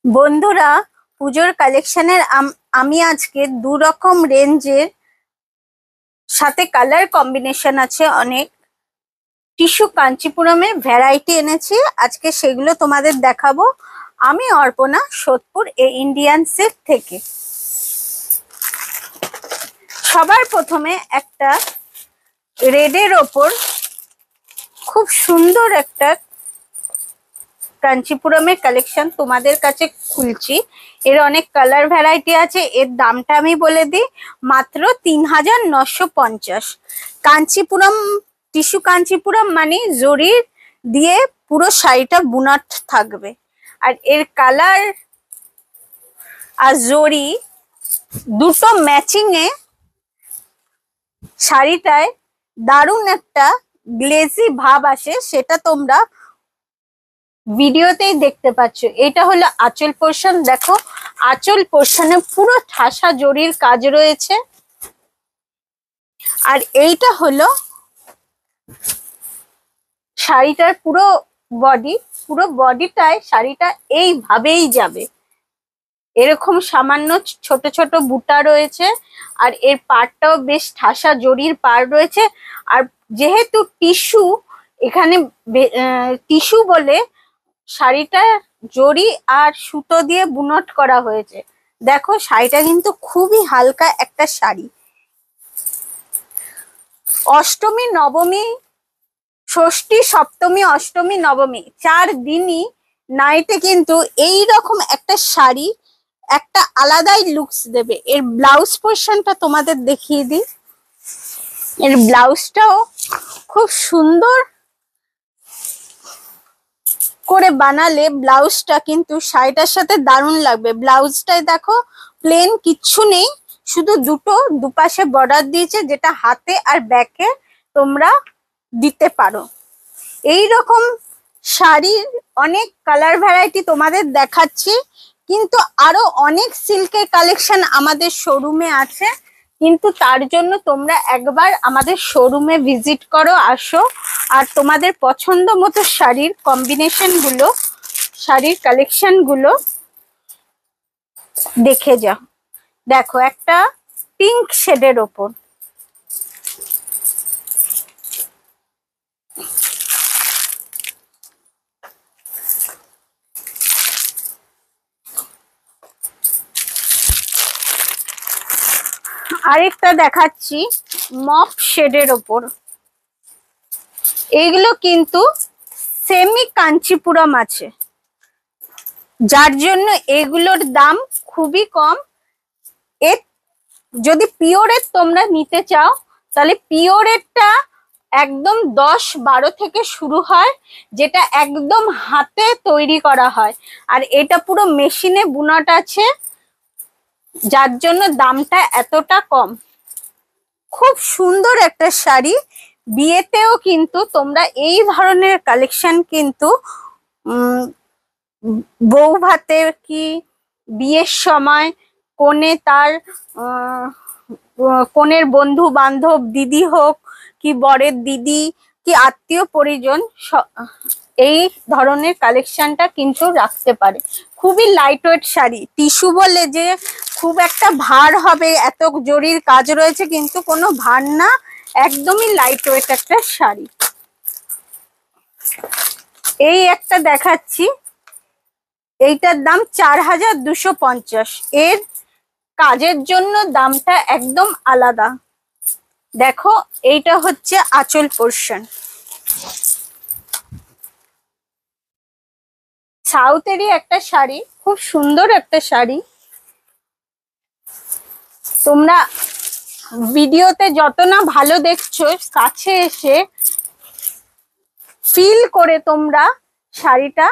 বন্ধুরা, পুজোর কালেকশনের আমি আজকে দু রকম রেঞ্জের সাথে কালার কম্বিনেশন আছে অনেক টিস্যু কাঞ্চিপুরমে ভ্যারাইটি এনেছি। আজকে সেগুলো তোমাদের দেখাবো। আমি অর্পণা, সোদপুর ইন্ডিয়ান সিল্ক থেকে। সবার প্রথমে একটা রেডের ওপর খুব সুন্দর একটা কাঞ্চিপুরমের কালেকশন তোমাদের কাছে খুলছি। এর অনেক কালার ভ্যারাইটি আছে। এর দামটা আমি বলে দিই, মাত্র ৩,৯৫০। কাঞ্চিপুরম টিস্যু কাঞ্চিপুরম মানে জরির দিয়ে পুরো শাড়িটা বুনাট থাকবে। আর এর কালার আর জরি দুটো ম্যাচিং এ শাড়িটায় দারুণ একটা গ্লেজি ভাব আসে, সেটা তোমরা ভিডিওতেই দেখতে পাচ্ছ। এটা হলো আঁচল পোর্শন। দেখো, আঁচল পোর্শনে পুরো ঠাসা জরির কাজ রয়েছে। আর এইটা হলো শাড়িটার পুরো বডিটায় শাড়িটা এইভাবেই যাবে। এরকম সামান্য ছোট ছোট বুটা রয়েছে। আর এর পাড়টাও বেশ ঠাসা জরির পাড় রয়েছে। আর যেহেতু টিস্যু, এখানে টিস্যু বলে শাড়িটা জরি আর সুতো দিয়ে বুনট করা হয়েছে। দেখো, শাড়িটা কিন্তু খুবই হালকা একটা শাড়ি। অষ্টমী, নবমী, ষষ্ঠী, সপ্তমী, অষ্টমী, নবমী 4 দিনই নাইটে কিন্তু এই রকম একটা শাড়ি একটা আলাদাই লুকস দেবে। এর ব্লাউজ পোর্শনটা তোমাদের দেখিয়ে দিই। এর ব্লাউজটাও খুব সুন্দর করে বানালে ব্লাউজটা কিন্তু শাড়িটার সাথে দারুণ লাগবে। ব্লাউজটায় দেখো, প্লেন কিচ্ছু নেই, শুধু দুপাশে বর্ডার দিয়েছে, যেটা হাতে আর ব্যাকে তোমরা দিতে পারো। এই রকম শাড়ির অনেক কালার ভ্যারাইটি তোমাদের দেখাচ্ছি, কিন্তু আরো অনেক সিল্কের কালেকশন আমাদের শোরুমে আছে। কিন্তু তার জন্য তোমরা একবার আমাদের শোরুমে ভিজিট করো, আসো, আর তোমাদের পছন্দ মতো শাড়ির কম্বিনেশন গুলো, শাড়ির কালেকশন গুলো দেখে যাও। দেখো, একটা পিঙ্ক শেডের ওপর আরেকটা দেখাচ্ছি মফ শেডের ওপর। এইগুলো কিন্তু সেমি কাঞ্চিপুরম আছে, যার জন্য এগুলোর দাম খুবই কম। এর যদি পিওরের তোমরা নিতে চাও, তাহলে পিওরেরটা একদম 10-12 থেকে শুরু হয়, যেটা একদম হাতে তৈরি করা হয়। আর এটা পুরো মেশিনে বুনট আছে, যার জন্য দামটা এতটা কম। খুব সুন্দর একটা শাড়ি। বিয়েতেও কিন্তু তোমরা এই ধরনের কালেকশন কিন্তু বউ ভাতে কি বিয়ের সময় কনে তার কনের বন্ধু বান্ধব, দিদি হোক কি বরের দিদি কি আত্মীয় পরিজন, এই ধরনের কালেকশনটা কিন্তু রাখতে পারে। খুবই লাইট ওয়েট শাড়ি। টিস্যু বলে যে খুব একটা ভার হবে, এত জরির কাজ রয়েছে, কিন্তু কোনো ভার না, একদমই লাইট ওয়েট একটা শাড়ি। এই একটা দেখাচ্ছি, এইটার দাম 4,250। এর কাজের জন্য দামটা একদম আলাদা। দেখো, এইটা হচ্ছে আঁচল পোর্শন। সাউথেরই একটা শাড়ি, খুব সুন্দর একটা শাড়ি। তোমরা ভিডিওতে যত না ভালো দেখছো, কাছে এসে ফিল করে তোমরা শাড়িটা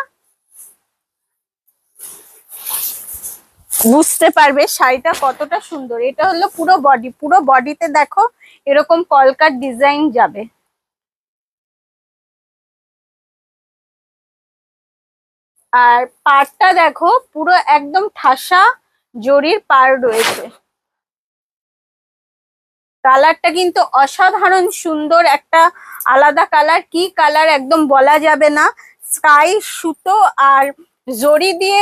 বুঝতে পারবে শাড়িটা কতটা সুন্দর। এটা হলো পুরো বডিতে দেখো এরকম কলকার ডিজাইন যাবে। আর পাড়টা দেখো, পুরো একদম ঠাসা জরির পাড় রয়েছে। কালারটা কিন্তু অসাধারণ সুন্দর, একটা আলাদা কালার। কি কালার একদম বলা যাবে না। স্কাই সুতো আর জরি দিয়ে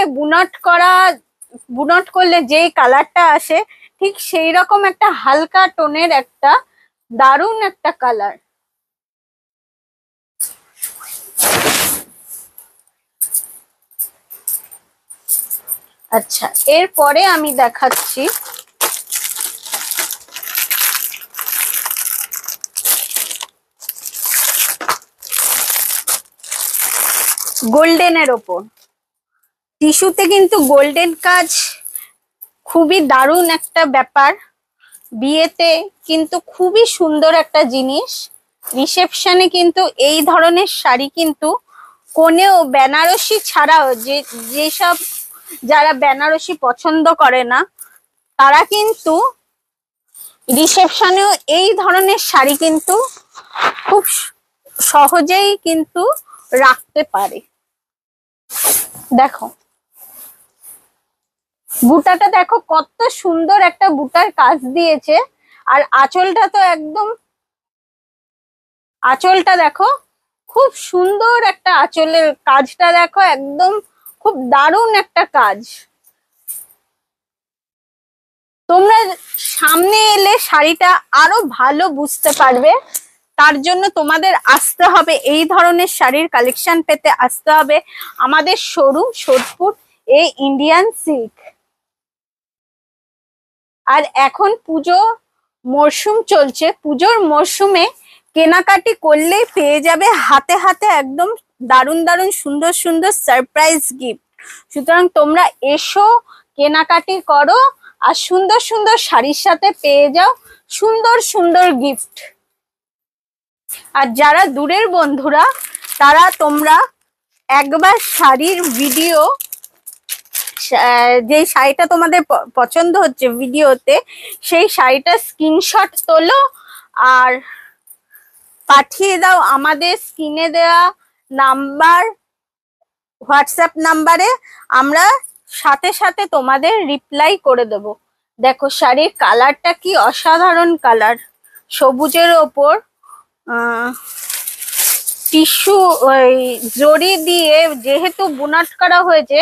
বুনট করলে যেই কালারটা আসে, ঠিক সেই রকম একটা হালকা টোনের একটা দারুণ একটা কালার। আচ্ছা, এরপরে আমি দেখাচ্ছি গোল্ডেনের ওপর। টিস্যুতে কিন্তু গোল্ডেন কাজ খুবই দারুণ একটা ব্যাপার। বিয়েতে কিন্তু খুবই সুন্দর একটা জিনিস। রিসেপশনে কিন্তু এই ধরনের শাড়ি কিন্তু কোনেও বেনারসি ছাড়াও যেসব যারা বেনারসি পছন্দ করে না, তারা কিন্তু রিসেপশনেও এই ধরনের শাড়ি কিন্তু খুব সহজেই কিন্তু রাখতে পারে। দেখো বুটাটা দেখো কত সুন্দর একটা বুটার কাজ দিয়েছে। আর আঁচলটা তো একদম, আঁচলটা দেখো খুব সুন্দর একটা আঁচলের কাজটা দেখো, একদম খুব দারুণ একটা কাজ। তোমরা সামনে এলে শাড়িটা আরো ভালো বুঝতে পারবে। তার জন্য তোমাদের আসতে হবে, এই ধরনের শাড়ির কালেকশন পেতে আসতে হবে আমাদের শোরুম সোদপুর এই ইন্ডিয়ান সিল্ক। আর এখন পুজো মরশুম চলছে, পুজোর মরশুমে কেনাকাটি করলেই পেয়ে যাবে হাতে হাতে একদম দারুণ দারুণ সুন্দর সুন্দর সারপ্রাইজ গিফট। সুতরাং তোমরা এসো, কেনাকাটি করো, আর সুন্দর সুন্দর শাড়ির সাথে পেয়ে যাও সুন্দর সুন্দর গিফট। আর যারা দূরের বন্ধুরা, তারা তোমরা একবার শাড়ির ভিডিও, যে শাড়িটা তোমাদের পছন্দ হচ্ছে ভিডিওতে, সেই শাড়িটা স্ক্রিনশট তোলো আর পাঠিয়ে দাও আমাদের স্ক্রিনে দেওয়া নাম্বার, হোয়াটসঅ্যাপ নাম্বারে। আমরা সাথে সাথে তোমাদের রিপ্লাই করে দেব। দেখো শাড়ির কালারটা কি অসাধারণ কালার, সবুজের ওপর টিস্যু ওই জরি দিয়ে যেহেতু বুনাট করা হয়েছে,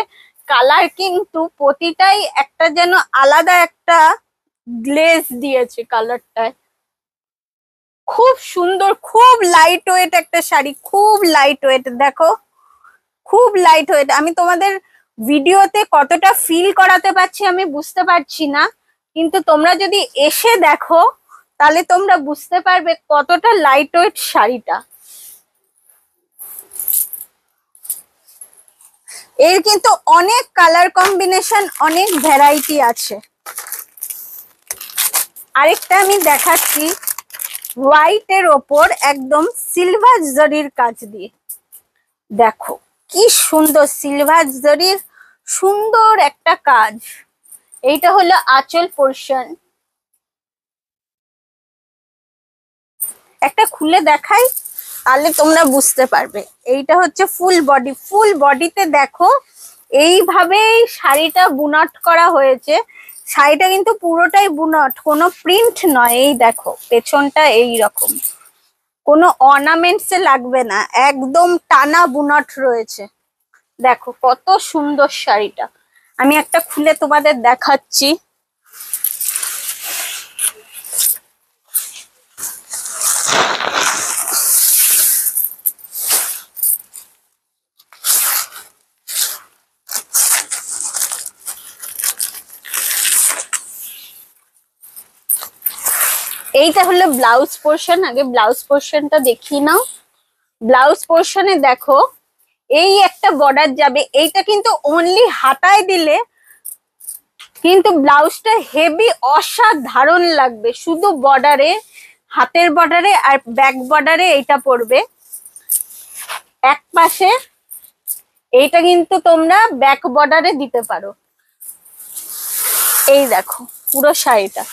কালার কিন্তু প্রতিটাই একটা যেন আলাদা একটা গ্লেজ দিয়েছে কালারটায়। খুব সুন্দর, খুব লাইট ওয়েট একটা শাড়ি, খুব লাইট ওয়েট। দেখো খুব লাইট ওয়েট। আমি তোমাদের ভিডিওতে কতটা ফিল করাতে পারছি আমি বুঝতে পারছি না, কিন্তু তোমরা যদি এসে দেখো তাহলে তোমরা বুঝতে পারবে কতটা লাইট ওয়েট শাড়িটা। এর কিন্তু অনেক কালার কম্বিনেশন, অনেক ভ্যারাইটি আছে। আরেকটা আমি দেখাচ্ছি হোয়াইট এর ওপর একদম সিলভার জরির কাজ দিয়ে। দেখো কি সুন্দর সিলভার জরির সুন্দর একটা কাজ। এইটা হলো আঁচল পোর্শন। একটা খুলে দেখাই তাহলে তোমরা বুঝতে পারবে। এইটা হচ্ছে ফুল বডি, ফুল বডিতে দেখো এইভাবেই শাড়িটা বুনট করা হয়েছে। শাড়িটা কিন্তু পুরোটাই বুনট, কোনো প্রিন্ট নয়। এই দেখো পেছনটা এই রকম, কোনো অর্নামেন্টস লাগবে না, একদম টানা বুনট রয়েছে। দেখো কত সুন্দর শাড়িটা। আমি একটা খুলে তোমাদের দেখাচ্ছি। এইটা হলো ব্লাউজ পোর্শন। আগে ব্লাউজ পোর্শনটা দেখিয়ে নাও। ব্লাউজ পোর্শনে দেখো এই একটা বর্ডার যাবে, এইটা কিন্তু অনলি হাতায় দিলে কিন্তু ব্লাউজটা হেভি অসাধারণ লাগবে। শুধু বর্ডারে, হাতের বর্ডারে আর ব্যাক বর্ডারে এইটা পড়বে এক পাশে। এইটা কিন্তু তোমরা ব্যাক বর্ডারে দিতে পারো। এই দেখো পুরো শাড়িটা,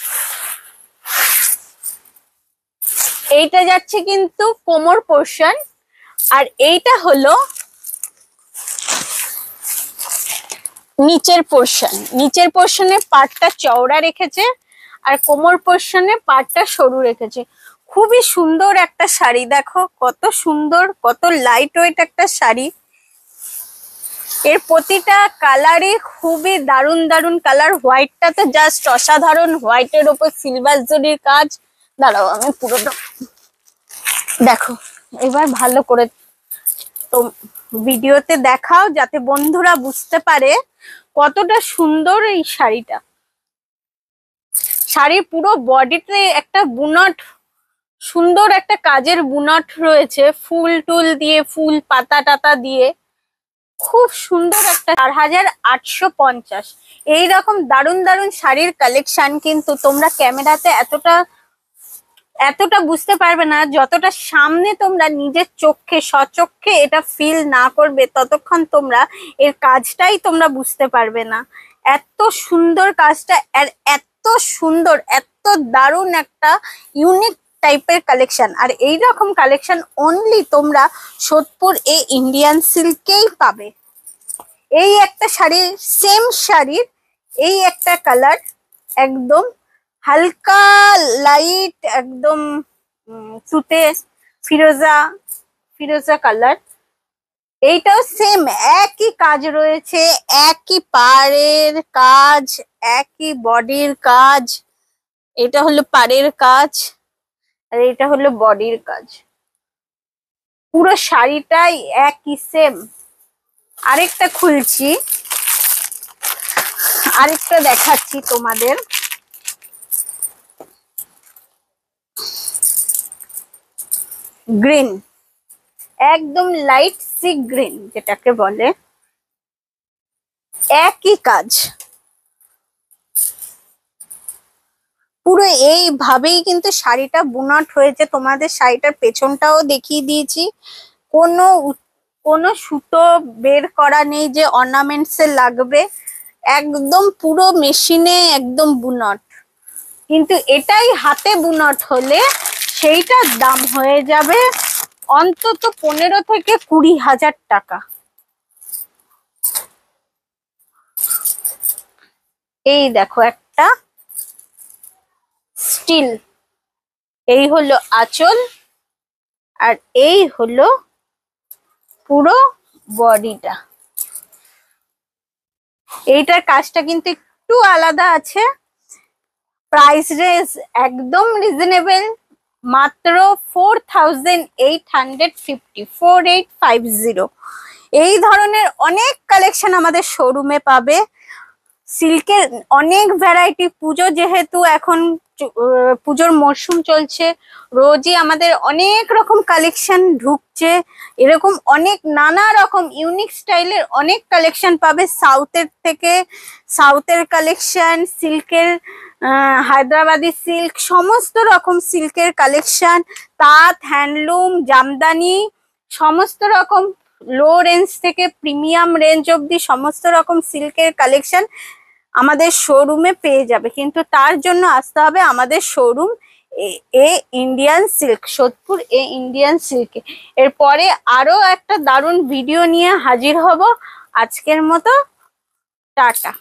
এইটা যাচ্ছে কিন্তু কোমর পোর্শন। আর এইটা হলো নিচের পোর্শন। নিচের পোর্শনে পাটটা চওড়া রেখেছে আর কোমর পোর্শনে পাটটা সরু রেখেছে। খুবই সুন্দর একটা শাড়ি। দেখো কত সুন্দর, কত লাইট ওয়েট একটা শাড়ি। এর প্রতিটা কালারই খুবই দারুণ দারুণ কালার। হোয়াইটটা তো জাস্ট অসাধারণ, হোয়াইটের ওপর সিলভার জরির কাজ। দাঁড়াও আমি পুরোটা দেখো এবার ভালো করে তো ভিডিওতে দেখাও, যাতে বন্ধুরা বুঝতে পারে কতটা সুন্দর এই শাড়িটা। শাড়ির পুরো বডিতে একটা বুনট, সুন্দর একটা কাজের বুনট রয়েছে, ফুল টুল দিয়ে, ফুল পাতা টাতা দিয়ে, খুব সুন্দর একটা। 4850 এইরকম দারুণ দারুণ শাড়ির কালেকশন কিন্তু তোমরা ক্যামেরাতে এতটা বুঝতে পারবে না, যতটা সামনে তোমরা নিজের চোখে স্বচক্ষে এটা ফিল না করবে ততক্ষণ তোমরা এর কাজটাই তোমরা বুঝতে পারবে না। এত সুন্দর কাজটা, আর এত সুন্দর, এত দারুণ একটা ইউনিক টাইপের কালেকশন। আর এই রকম কালেকশন অনলি তোমরা সোদপুর এ ইন্ডিয়ান সিল্কেই পাবে। এই একটা শাড়ির, সেম শাড়ির এই একটা কালার, একদম হালকা লাইট, একদম তুতে ফিরোজা ফিরোজা কালার। এইটাও সেম একই কাজ রয়েছে, একই পাড়ের কাজ, একই বডির কাজ। এটা হলো পাড়ের কাজ আর এটা হলো বডির কাজ, পুরো শাড়িটাই একই সেম। আরেকটা খুলছি, আরেকটা দেখাচ্ছি তোমাদের। গ্রিন, একদম লাইট সি গ্রিন যেটাকে বলে, একই কাজ। পুরো এইভাবেই কিন্তু শাড়িটা বুনট হয়েছে। তোমাদের শাড়িটার পেছনটাও দেখিয়ে দিয়েছি, কোনো কোনো সুতো বের করা নেই যে অর্নামেন্টস এ লাগবে, একদম পুরো মেশিনে একদম বুনট। কিন্তু এটাই হাতে বুনট হলে সেইটার দাম হয়ে যাবে অন্তত 15 থেকে 20,000 টাকা। এই দেখো একটা স্টিল, এই হলো আঁচল, আর এই হলো পুরো বডিটা। এইটার কাজটা কিন্তু একটু আলাদা আছে। প্রাইস রেঞ্জ একদম রিজনেবল, মাত্র 4850, 4850। এই ধরনের অনেক কালেকশন আমাদের শোরুমে পাবে। সিল্কের অনেক ভ্যারাইটি, পুজো যেহেতু এখন পুজোর মরশুম চলছে, রোজই আমাদের অনেক রকম কালেকশন ঢুকছে। এরকম অনেক নানা রকম ইউনিক স্টাইলের অনেক কালেকশন পাবে। সাউথের থেকে সাউথের কালেকশন, সিল্কের হায়দ্রাবাদি সিল্ক, সমস্ত রকম সিল্কের কালেকশন, তাঁত, হ্যান্ডলুম, জামদানি, সমস্ত রকম লো রেঞ্জ থেকে প্রিমিয়াম রেঞ্জ অব্দি সমস্ত রকম সিল্কের কালেকশন আমাদের শোরুমে পেয়ে যাবে। কিন্তু তার জন্য আসতে হবে আমাদের শোরুম এ ইন্ডিয়ান সিল্ক, সোদপুর এ ইন্ডিয়ান সিল্কে। এরপরে আরো একটা দারুণ ভিডিও নিয়ে হাজির হব। আজকের মতো টাটা।